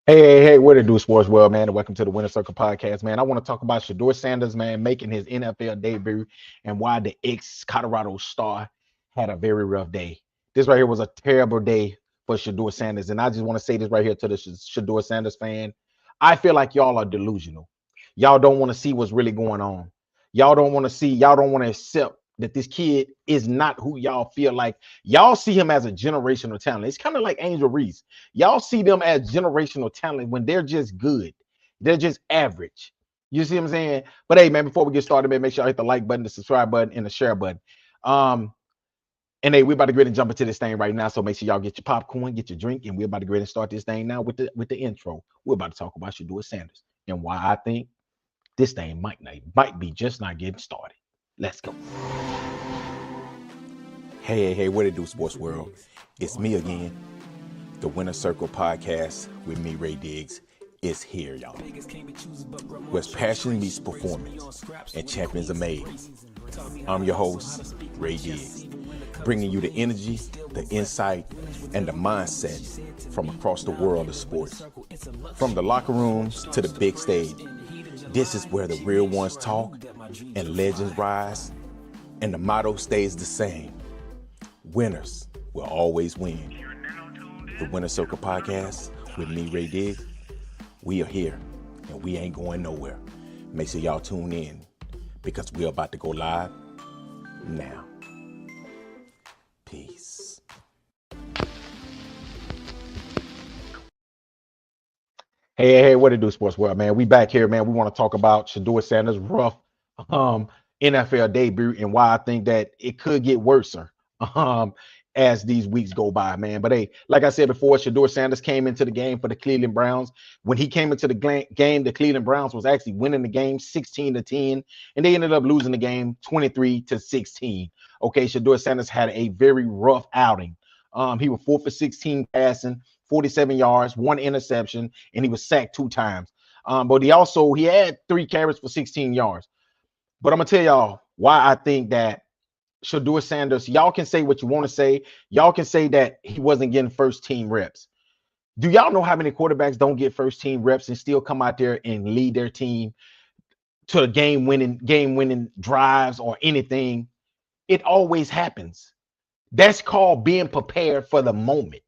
Hey, what it do, sports world, man, and welcome to the Winner Circle podcast, man. I want to talk about Shedeur Sanders, man, making his NFL debut and why the ex-Colorado star had a very rough day. This right here was a terrible day for Shedeur Sanders, and I just want to say this right here to the Shedeur Sanders fan. I feel like y'all are delusional. Y'all don't want to see what's really going on. Y'all don't want to accept that this kid is not who y'all feel like. Y'all see him as a generational talent. It's kind of like Angel Reese. Y'all see them as generational talent when they're just good. They're just average. You see what I'm saying? But hey, man, before we get started, man, make sure I hit the like button, the subscribe button, and the share button. And hey, we're about to go ahead and jump into this thing right now. So make sure y'all get your popcorn, get your drink, and we're about to go ahead and start this thing now with the intro. We're about to talk about Shedeur Sanders and why I think this thing might be just not getting started. Let's go. Hey, what it do, sports world? It's me again. The Winner Circle podcast with me, Ray Diggs, is here, y'all. Where passion meets performance and champions are made. I'm your host, Ray Diggs, bringing you the energy, the insight, and the mindset from across the world of sports. From the locker rooms to the big stage, this is where the real ones talk and legends rise, and the motto stays the same. Winners will always win. The Winner Circle podcast with me, Ray Diggs. We are here and we ain't going nowhere. Make sure y'all tune in because we're about to go live now. Peace. Hey, what it do, sports world, man? We back here, man. We want to talk about Shedeur Sanders' rough NFL debut and why I think that it could get worse as these weeks go by, man. But hey, like I said before, Shedeur Sanders came into the game for the Cleveland Browns. When he came into the game, the Cleveland Browns was actually winning the game 16-10, and they ended up losing the game 23-16. Okay, Shedeur Sanders had a very rough outing. He was 4 for 16 passing, 47 yards, 1 interception, and he was sacked 2 times. But he had 3 carries for 16 yards. But I'm gonna tell y'all why I think that Shedeur Sanders, y'all can say what you want to say. Y'all can say that he wasn't getting first team reps. Do y'all know how many quarterbacks don't get first team reps and still come out there and lead their team to a game winning drives or anything? It always happens. That's called being prepared for the moment.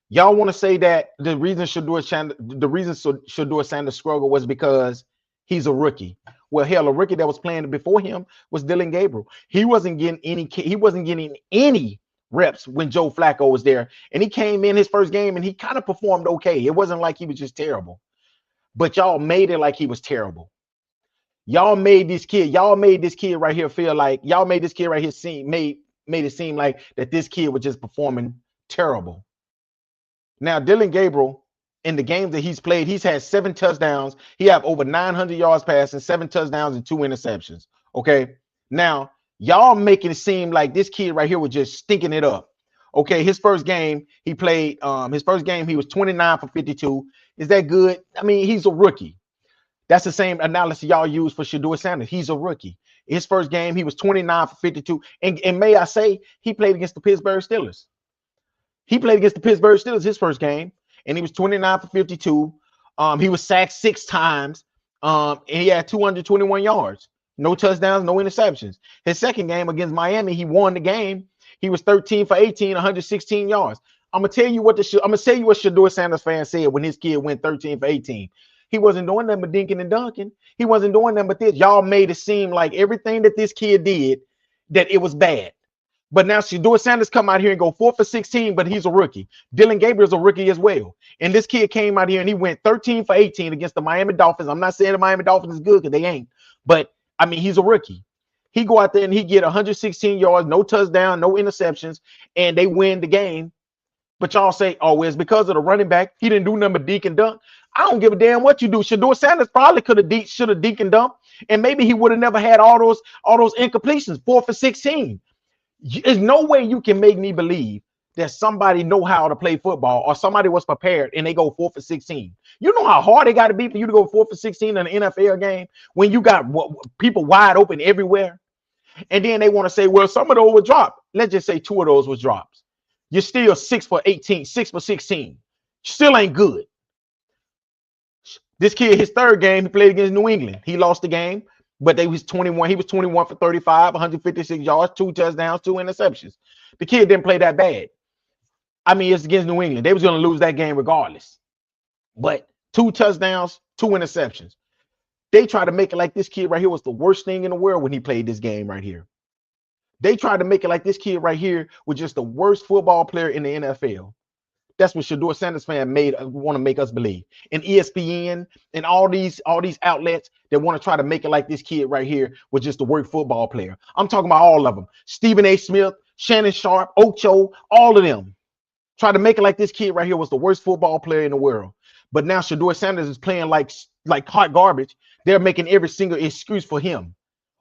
Y'all want to say that the reason Shedeur Sanders struggled was because he's a rookie. Well, hell, a rookie that was playing before him was Dylan Gabriel. He wasn't getting any reps when Joe Flacco was there. And he came in his first game and he kind of performed okay. It wasn't like he was just terrible. But y'all made it like he was terrible. Y'all made this kid right here feel like y'all made this kid right here made it seem like that this kid was just performing terrible. Now, Dylan Gabriel, in the games that he's played, he's had 7 touchdowns. He have over 900 yards passing, 7 touchdowns, and 2 interceptions. Okay. Now, y'all making it seem like this kid right here was just stinking it up. Okay. His first game, he was 29 for 52. Is that good? I mean, he's a rookie. That's the same analysis y'all use for Shedeur Sanders. He's a rookie. His first game, he was 29 for 52. And may I say, he played against the Pittsburgh Steelers. His first game, and he was 29 for 52. He was sacked 6 times, and he had 221 yards, no touchdowns, no interceptions. His second game against Miami, he won the game. He was 13 for 18, 116 yards. I'm gonna tell you what Shedeur Sanders fans said when his kid went 13 for 18. He wasn't doing nothing but dinking and dunking. He wasn't doing nothing but this. Y'all made it seem like everything that this kid did, that it was bad. But now Shedeur Sanders come out here and go 4 for 16, but he's a rookie. Dylan Gabriel's a rookie as well. And this kid came out here and he went 13 for 18 against the Miami Dolphins. I'm not saying the Miami Dolphins is good because they ain't. But, I mean, he's a rookie. He go out there and he get 116 yards, no touchdown, no interceptions, and they win the game. But y'all say, oh, well, it's because of the running back. He didn't do nothing but deke and dunk. I don't give a damn what you do. Shedeur Sanders probably should have deke and dunked, and maybe he would have never had all those incompletions, 4 for 16. There's no way you can make me believe that somebody know how to play football or somebody was prepared and they go 4 for 16. You know how hard it got to be for you to go 4 for 16 in an NFL game when you got people wide open everywhere. And then they want to say, well, some of those were dropped. Let's just say 2 of those was drops. You're still 6 for 18, 6 for 16. Still ain't good. This kid, his third game, he played against New England. He lost the game, but they was 21. He was 21 for 35, 156 yards, 2 touchdowns, 2 interceptions. The kid didn't play that bad. I mean, it's against New England. They was going to lose that game regardless. But 2 touchdowns, 2 interceptions. They tried to make it like this kid right here was the worst thing in the world when he played this game right here. They tried to make it like this kid right here was just the worst football player in the NFL. That's what Shedeur Sanders fan made want to make us believe. And ESPN and all these outlets that want to try to make it like this kid right here was just the worst football player. I'm talking about all of them. Stephen A. Smith, Shannon Sharp, Ocho, all of them. Try to make it like this kid right here was the worst football player in the world. But now Shedeur Sanders is playing like hot garbage. They're making every single excuse for him.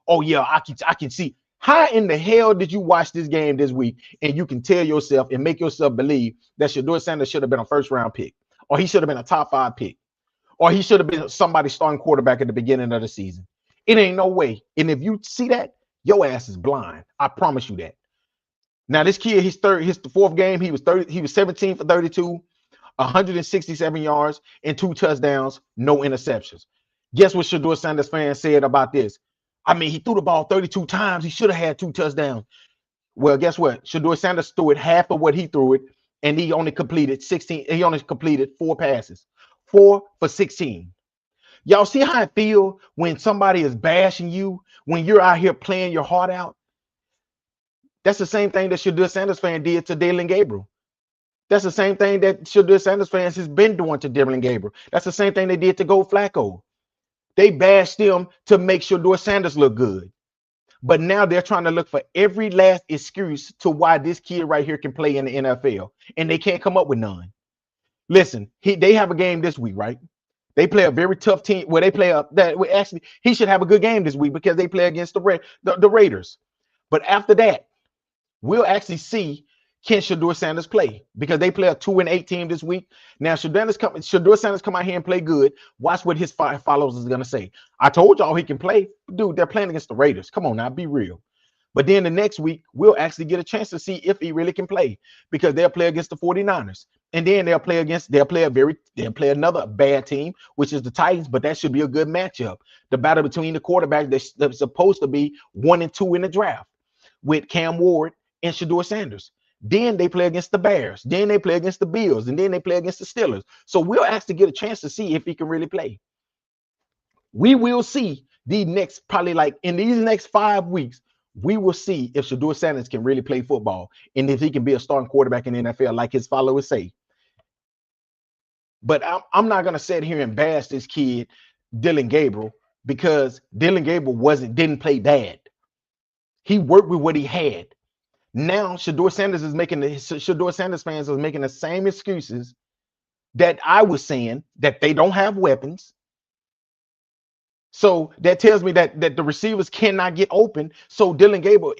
Oh yeah, I can see. How in the hell did you watch this game this week and you can tell yourself and make yourself believe that Shedeur Sanders should have been a first-round pick, or he should have been a top 5 pick, or he should have been somebody starting quarterback at the beginning of the season? It ain't no way. And if you see that, your ass is blind. I promise you that. Now this kid, his fourth game, he was 17 for 32, 167 yards and 2 touchdowns, no interceptions. Guess what Shedeur Sanders fans said about this? I mean, he threw the ball 32 times. He should have had 2 touchdowns. Well, guess what? Shedeur Sanders threw it half of what he threw it, and he only completed 16. He only completed 4 passes, 4 for 16. Y'all see how I feel when somebody is bashing you when you're out here playing your heart out? That's the same thing that Shedeur Sanders fan did to Dalen Gabriel. That's the same thing that Shedeur Sanders fans has been doing to Dalen Gabriel. That's the same thing they did to Go Flacco. They bashed them to make Shedeur Sanders look good. But now they're trying to look for every last excuse to why this kid right here can play in the NFL, and they can't come up with none. Listen, they have a game this week, right? They play a very tough team. Well, they play actually he should have a good game this week because they play against the Raiders. But after that, we'll actually see can Shedeur Sanders play, because they play a 2-8 team this week. Now, Shedeur Sanders come out here and play good. Watch what his followers is going to say. I told y'all he can play. Dude, they're playing against the Raiders. Come on now, be real. But then the next week, we'll actually get a chance to see if he really can play, because they'll play against the 49ers. And then they'll play another bad team, which is the Titans, but that should be a good matchup. The battle between the quarterbacks that's supposed to be 1 and 2 in the draft with Cam Ward and Shedeur Sanders. Then they play against the Bears. Then they play against the Bills. And then they play against the Steelers. So we'll actually get a chance to see if he can really play. We will see probably like in these next 5 weeks, we will see if Shedeur Sanders can really play football and if he can be a starting quarterback in the NFL like his followers say. But I'm not going to sit here and bash this kid, Dalen Gabriel, because Dalen Gabriel didn't play bad. He worked with what he had. Now Shedeur Sanders fans are making the same excuses that I was saying, that they don't have weapons. So that tells me that the receivers cannot get open. So Dalen Gabriel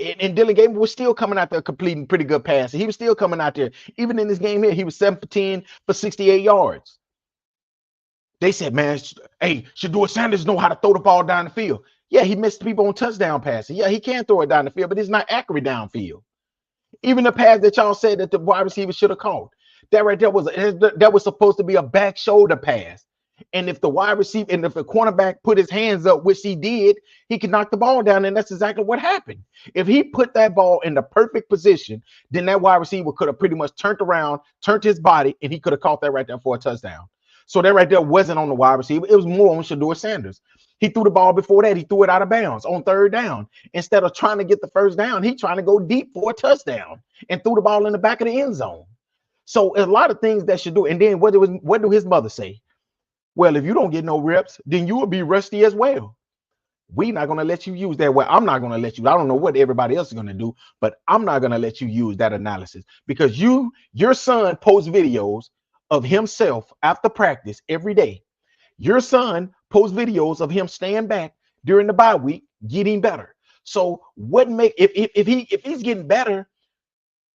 was still coming out there completing pretty good passes. He was still coming out there. Even in this game here, he was 7 for 10 for 68 yards. They said, man, hey, Shedeur Sanders know how to throw the ball down the field. Yeah, he missed people on touchdown passes. Yeah, he can throw it down the field, but it's not accurate downfield. Even the pass that y'all said that the wide receiver should have caught, that right there was supposed to be a back shoulder pass. And if the wide receiver and if the cornerback put his hands up, which he did, he could knock the ball down. And that's exactly what happened. If he put that ball in the perfect position, then that wide receiver could have pretty much turned around, turned his body, and he could have caught that right there for a touchdown. So that right there wasn't on the wide receiver. It was more on Shedeur Sanders. He threw the ball before that. He threw it out of bounds on 3rd down. Instead of trying to get the 1st down, he trying to go deep for a touchdown and threw the ball in the back of the end zone. So a lot of things that Shedeur. And then what do his mother say? Well, if you don't get no reps, then you will be rusty as well. We're not going to let you use that. Well, I'm not going to let you. I don't know what everybody else is going to do, but I'm not going to let you use that analysis, because your son posts videos of himself after practice every day. Your son posts videos of him staying back during the bye week, getting better. So if he's getting better,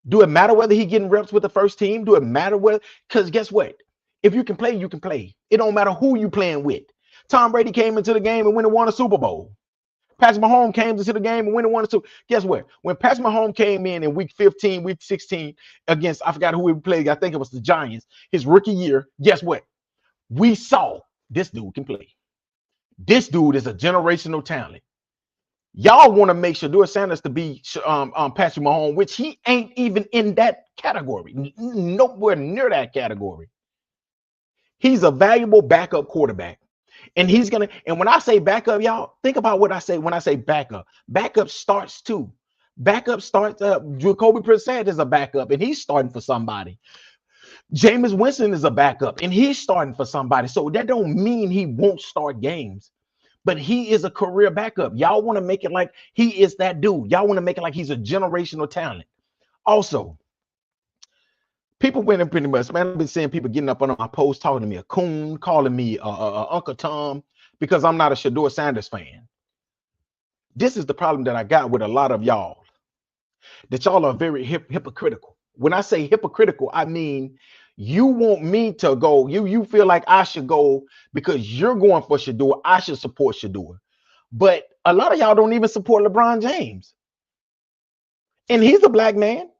do it matter whether he's getting reps with the first team? Do it matter whether? Because guess what? If you can play, you can play. It don't matter who you playing with. Tom Brady came into the game and went and won a Super Bowl. Patrick Mahomes came into the game and went and won a Super Bowl. Guess what? When Patrick Mahomes came in week 15, week 16 against, I forgot who he played. I think it was the Giants, his rookie year. Guess what? We saw This dude can play. This dude is a generational talent. Y'all want to make Shedeur Sanders to be Patrick Mahomes, which he ain't even in that category. Nowhere near that category. He's a valuable backup quarterback. And he's gonna, and when I say backup, y'all, think about what I say when I say backup. Backup starts too. Backup starts Jacoby Brissett is a backup, and he's starting for somebody. Jameis Winston is a backup, and he's starting for somebody. So that don't mean he won't start games. But he is a career backup. Y'all want to make it like he is that dude. Y'all want to make it like he's a generational talent. Also, people went in pretty much, man. I've been seeing people getting up on my post, talking to me a coon, calling me Uncle Tom, because I'm not a Shedeur Sanders fan. This is the problem that I got with a lot of y'all, that y'all are very hypocritical. When I say hypocritical, I mean you want me to go, you feel like I should go because you're going for Shedeur. I should support Shedeur. But a lot of y'all don't even support LeBron James. And he's a black man.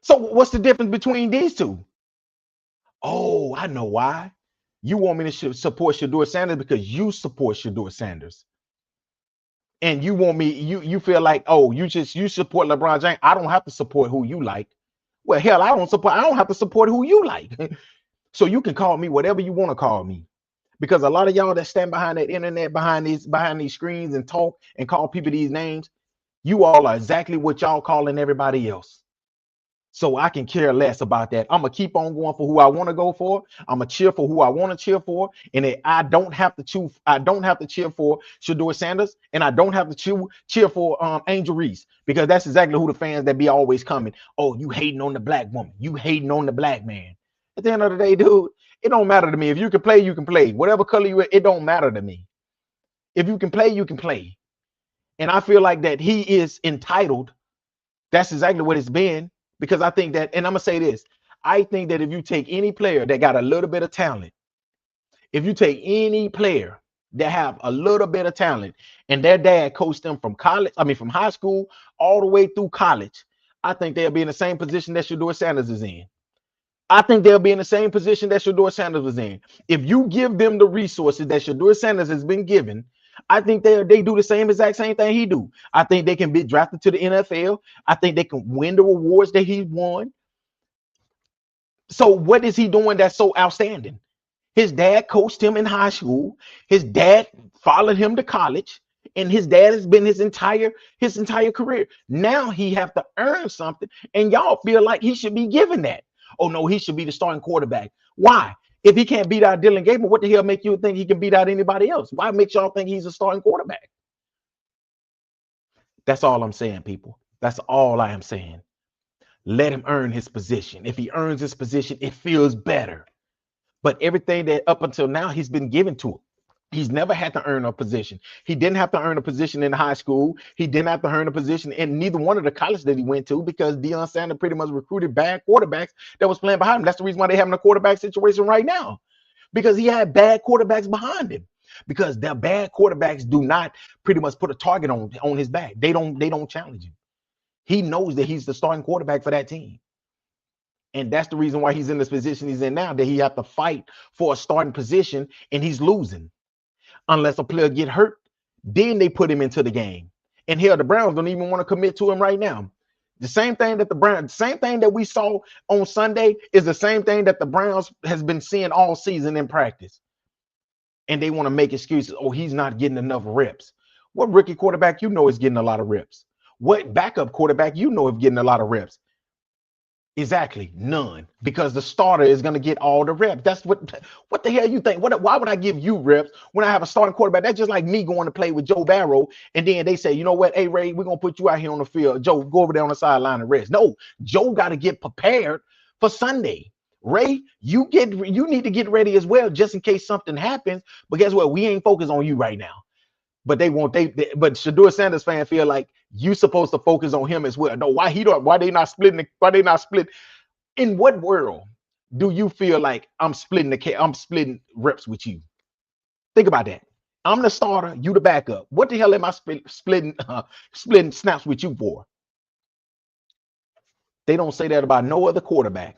So what's the difference between these two? Oh, I know why. You want me to support Shedeur Sanders because you support Shedeur Sanders. And you want me, you feel like, oh, you support LeBron James. I don't have to support who you like. Well, hell, I don't have to support who you like. So you can call me whatever you want to call me. Because a lot of y'all that stand behind that internet, behind these screens and talk and call people these names, you all are exactly what y'all calling everybody else. So I can care less about that. I'm gonna keep on going for who I want to go for. I'm gonna cheer for who I want to cheer for, and I don't have to choose. I don't have to cheer for Shedeur Sanders, and I don't have to cheer for Angel Reese, because that's exactly who the fans that be always coming. Oh, you hating on the black woman? You hating on the black man? At the end of the day, dude, it don't matter to me. If you can play, you can play. Whatever color you are, it don't matter to me. If you can play, you can play. And I feel like that he is entitled. That's exactly what it's been. Because I think that, and I'm gonna say this, I think that if you take any player that got a little bit of talent, if you take any player that have a little bit of talent and their dad coached them from college, from high school all the way through college, I think they'll be in the same position that Shedeur Sanders is in. I think they'll be in the same position that Shedeur Sanders was in. If you give them the resources that Shedeur Sanders has been given, I think they do the exact same thing he do. I think they can be drafted to the NFL. I think they can win the awards that he won. So what is he doing that's so outstanding? His dad coached him in high school. His dad followed him to college, and his dad has been his entire career. Now he have to earn something, and y'all feel like he should be given that. Oh no, he should be the starting quarterback. Why? If he can't beat out Dylan Gabriel, what the hell make you think he can beat out anybody else? Why makes y'all think he's a starting quarterback? That's all I'm saying, people. That's all I am saying. Let him earn his position. If he earns his position, it feels better. But everything that up until now he's been given to him. He's never had to earn a position. He didn't have to earn a position in high school. He didn't have to earn a position in neither one of the colleges that he went to, because Deion Sanders pretty much recruited bad quarterbacks that was playing behind him. That's the reason why they're having a quarterback situation right now, because he had bad quarterbacks behind him. Because their bad quarterbacks do not pretty much put a target on his back. They don't challenge him. He knows that he's the starting quarterback for that team. And that's the reason why he's in this position he's in now, that he have to fight for a starting position, and he's losing. Unless a player get hurt, then they put him into the game. And hell, the Browns don't even want to commit to him right now. The same thing that we saw on Sunday is the same thing that the Browns has been seeing all season in practice. And they want to make excuses. Oh, he's not getting enough reps. What rookie quarterback you know is getting a lot of reps? What backup quarterback you know is getting a lot of reps? Exactly, none, because the starter is going to get all the reps. That's what the hell you think? Why would I give you reps when I have a starting quarterback? That's just like me going to play with Joe Barrow, and then they say, you know what, hey Ray, we're going to put you out here on the field. Joe, go over there on the sideline and rest. No, Joe got to get prepared for Sunday. Ray, you need to get ready as well, just in case something happens. But guess what? We ain't focused on you right now. But but Shedeur Sanders fan feel like you supposed to focus on him as well. No, why they not splitting? Why they not split? In what world do you feel like I'm splitting reps with you? Think about that. I'm the starter, you the backup. What the hell am I splitting snaps with you for? They don't say that about no other quarterback.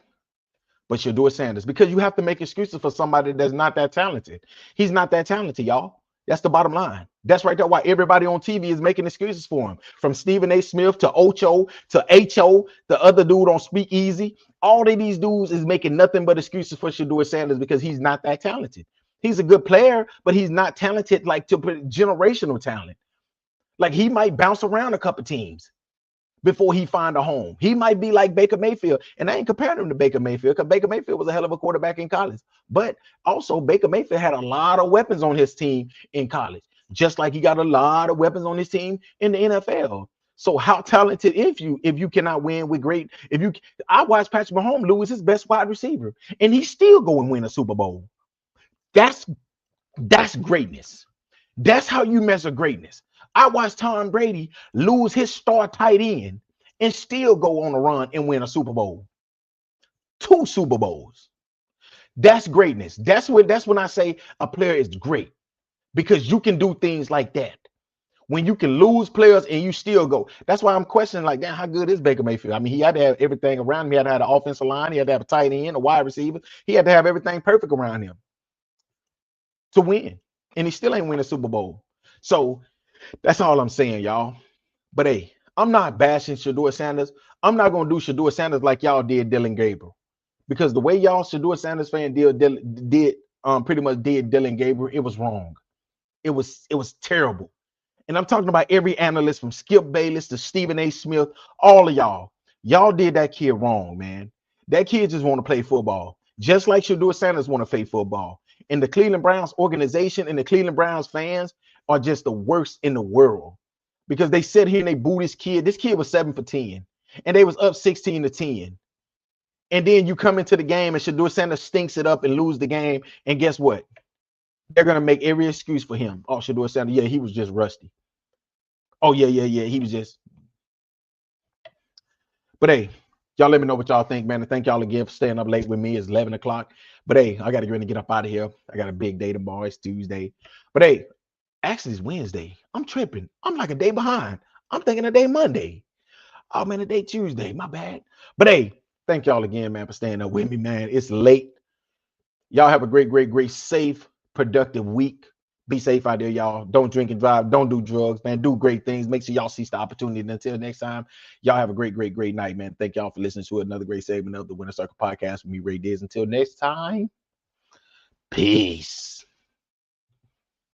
but Shedeur Sanders, because you have to make excuses for somebody that's not that talented. He's not that talented, y'all. That's the bottom line. That's right there why everybody on TV is making excuses for him. From Stephen A. Smith to Ocho to Ho, the other dude on Speak Easy. All of these dudes is making nothing but excuses for Shedeur Sanders because he's not that talented. He's a good player, but he's not talented like to put generational talent. Like he might bounce around a couple teams before he find a home. He might be like Baker Mayfield. And I ain't comparing him to Baker Mayfield because Baker Mayfield was a hell of a quarterback in college. But also Baker Mayfield had a lot of weapons on his team in college, just like he got a lot of weapons on his team in the NFL. So how talented if you cannot win with great if you I watched Patrick Mahomes lose his best wide receiver and he still go and win a Super Bowl. That's that's greatness. That's how you measure greatness. I watched Tom Brady lose his star tight end and still go on a run and win a Super Bowl. 2 Super Bowls. That's greatness. That's when I say a player is great because you can do things like that. When you can lose players and you still go. That's why I'm questioning, like, damn, how good is Baker Mayfield? I mean, he had to have everything around him. He had to have the offensive line. He had to have a tight end, a wide receiver. He had to have everything perfect around him to win. And he still ain't win a Super Bowl. So that's all I'm saying, y'all. But hey, I'm not bashing Shedeur Sanders. I'm not gonna do Shedeur Sanders like y'all did Dylan Gabriel, because the way y'all Shedeur Sanders fan did pretty much did Dylan Gabriel, it was wrong. It was terrible. And I'm talking about every analyst from Skip Bayless to Stephen A. Smith, all of y'all. Y'all did that kid wrong, man. That kid just want to play football, just like Shedeur Sanders want to play football. And the Cleveland Browns organization and the Cleveland Browns fans are just the worst in the world because they sit here and they boo this kid. This kid was 7 for 10, and they was up 16-10. And then you come into the game and Shedeur Sanders stinks it up and lose the game. And guess what? They're gonna make every excuse for him. Oh, Shedeur Sanders, yeah, he was just rusty. Oh, yeah. He was just. But hey, y'all let me know what y'all think, man. And thank y'all again for staying up late with me. It's 11 o'clock. But hey, I gotta get up out of here. I got a big day tomorrow. It's Tuesday. But hey, actually it's Wednesday. I'm tripping. I'm like a day behind. I'm thinking a day Monday. Oh man, a day Tuesday. My bad. But hey, thank y'all again, man, for staying up with me, man. It's late. Y'all have a great, safe, productive week. Be safe out there, y'all. Don't drink and drive. Don't do drugs, man. Do great things. Make sure y'all seize the opportunity. And until next time, y'all have a great night, man. Thank y'all for listening to another great segment of the Winner Circle Podcast with me, Ray Diz. Until next time, peace.